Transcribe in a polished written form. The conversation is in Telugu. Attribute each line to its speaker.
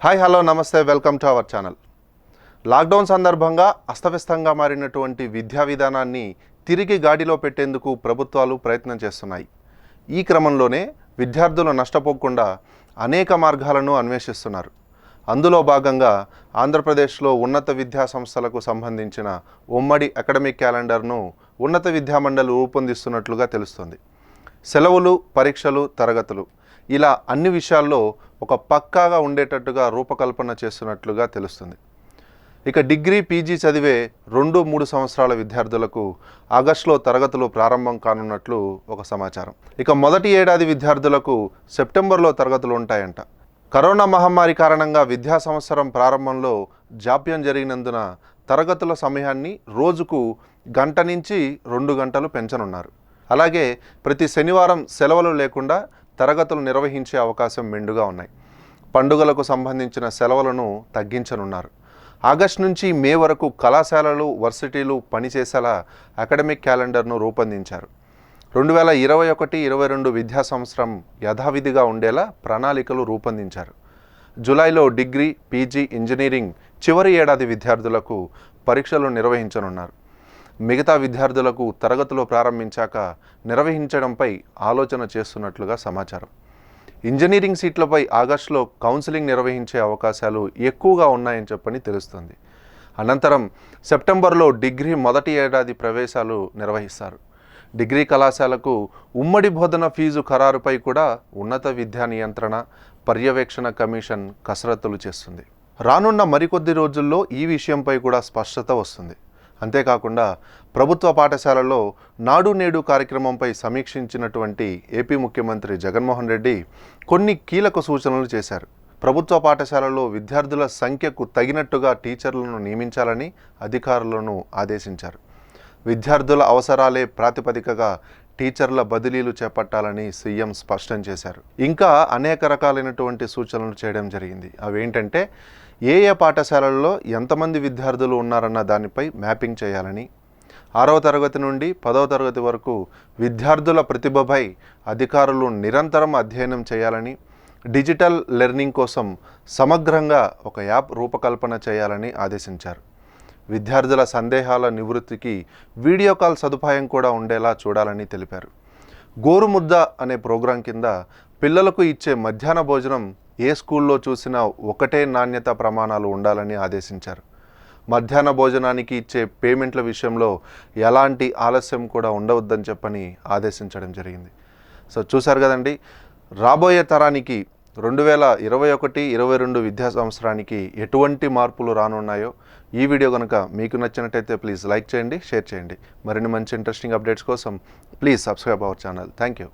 Speaker 1: హాయ్ హలో నమస్తే welcome to our channel. Lockdown సందర్భంగా అస్తవ్యస్తంగా మారినటువంటి విద్యా విధానాన్ని తిరిగి గాడిలో పెట్టేందుకు ప్రభుత్వాలు ప్రయత్నం చేస్తున్నాయి. ఈ క్రమంలోనే విద్యార్థులు నష్టపోకుండా అనేక మార్గాలను అన్వేషిస్తున్నారు. అందులో భాగంగా ఆంధ్రప్రదేశ్లో ఉన్నత విద్యా సంస్థలకు సంబంధించిన ఉమ్మడి అకాడమిక్ క్యాలెండర్ను ఉన్నత విద్యామండలి రూపొందిస్తున్నట్లుగా తెలుస్తుంది. సెలవులు, పరీక్షలు, తరగతులు ఇలా అన్ని విషయాల్లో ఒక పక్కాగా ఉండేటట్టుగా రూపకల్పన చేస్తున్నట్లుగా తెలుస్తుంది. ఇక డిగ్రీ, పీజీ చదివే 2-3 సంవత్సరాల విద్యార్థులకు ఆగస్టులో తరగతులు ప్రారంభం కానున్నట్లు ఒక సమాచారం. ఇక మొదటి ఏడాది విద్యార్థులకు సెప్టెంబర్లో తరగతులు ఉంటాయంట. కరోనా మహమ్మారి కారణంగా విద్యా సంవత్సరం ప్రారంభంలో జాప్యం జరిగినందున తరగతుల సమయాన్ని రోజుకు 1 గంట నుంచి 2 గంటలు పెంచనున్నారు. అలాగే ప్రతి శనివారం సెలవులు లేకుండా తరగతులు నిర్వహించే అవకాశం మెండుగా ఉన్నాయి. పండుగలకు సంబంధించిన సెలవులను తగ్గించనున్నారు. ఆగస్టు నుంచి మే వరకు కళాశాలలు, వర్సిటీలు పనిచేసేలా అకాడమిక్ క్యాలెండర్ను రూపొందించారు. 2021-22 విద్యా సంవత్సరం యథావిధిగా ఉండేలా ప్రణాళికలు రూపొందించారు. జూలైలో డిగ్రీ, పీజీ, ఇంజనీరింగ్ చివరి ఏడాది విద్యార్థులకు పరీక్షలు నిర్వహించనున్నారు. మిగతా విద్యార్థులకు తరగతులు ప్రారంభించాక నిర్వహించడంపై ఆలోచన చేస్తున్నట్లుగా సమాచారం. ఇంజనీరింగ్ సీట్లపై ఆగస్టులో కౌన్సిలింగ్ నిర్వహించే అవకాశాలు ఎక్కువగా ఉన్నాయని చెప్పని తెలుస్తుంది. అనంతరం సెప్టెంబర్లో డిగ్రీ మొదటి ఏడాది ప్రవేశాలు నిర్వహిస్తారు. డిగ్రీ కళాశాలకు ఉమ్మడి బోధన ఫీజు ఖరారుపై కూడా ఉన్నత విద్యా నియంత్రణ, పర్యవేక్షణ కమిషన్ కసరత్తులు చేస్తుంది. రానున్న మరికొద్ది రోజుల్లో ఈ విషయంపై కూడా స్పష్టత వస్తుంది. అంతేకాకుండా ప్రభుత్వ పాఠశాలలో నాడు నేడు కార్యక్రమంపై సమీక్షించినటువంటి ఏపీ ముఖ్యమంత్రి జగన్మోహన్ రెడ్డి కొన్ని కీలక సూచనలు చేశారు. ప్రభుత్వ పాఠశాలలో విద్యార్థుల సంఖ్యకు తగినట్టుగా టీచర్లను నియమించాలని అధికారులను ఆదేశించారు. విద్యార్థుల అవసరాలే ప్రాతిపదికగా టీచర్ల బదిలీలు చేపట్టాలని సీఎం స్పష్టం చేశారు. ఇంకా అనేక రకాలైనటువంటి సూచనలు చేయడం జరిగింది. అవేంటంటే ఏ పాఠశాలల్లో ఎంతమంది విద్యార్థులు ఉన్నారన్న దానిపై మ్యాపింగ్ చేయాలని, 6వ తరగతి నుండి 10వ తరగతి వరకు విద్యార్థుల ప్రతిభపై అధికారులు నిరంతరం అధ్యయనం చేయాలని, డిజిటల్ లెర్నింగ్ కోసం సమగ్రంగా ఒక యాప్ రూపకల్పన చేయాలని ఆదేశించారు. విద్యార్థుల సందేహాల నివృత్తికి వీడియో కాల్ సదుపాయం కూడా ఉండేలా చూడాలని తెలిపారు. గోరుముద్ద అనే ప్రోగ్రాం కింద పిల్లలకు ఇచ్చే మధ్యాహ్న భోజనం ఏ స్కూల్లో చూసినా ఒకటే నాణ్యత ప్రమాణాలు ఉండాలని ఆదేశించారు. మధ్యాహ్న భోజనానికి ఇచ్చే పేమెంట్ల విషయంలో ఎలాంటి ఆలస్యం కూడా ఉండవద్దని చెప్పని ఆదేశించడం జరిగింది. సో చూశారు కదండి, రాబోయే తరానికి 2021-22 విద్యా సంవత్సరానికి ఎటువంటి మార్పులు రానున్నాయో. ఈ వీడియో కనుక మీకు నచ్చినట్టయితే ప్లీజ్ లైక్ చేయండి, షేర్ చేయండి. మరిన్ని మంచి ఇంట్రెస్టింగ్ అప్డేట్స్ కోసం please subscribe our channel. Thank you.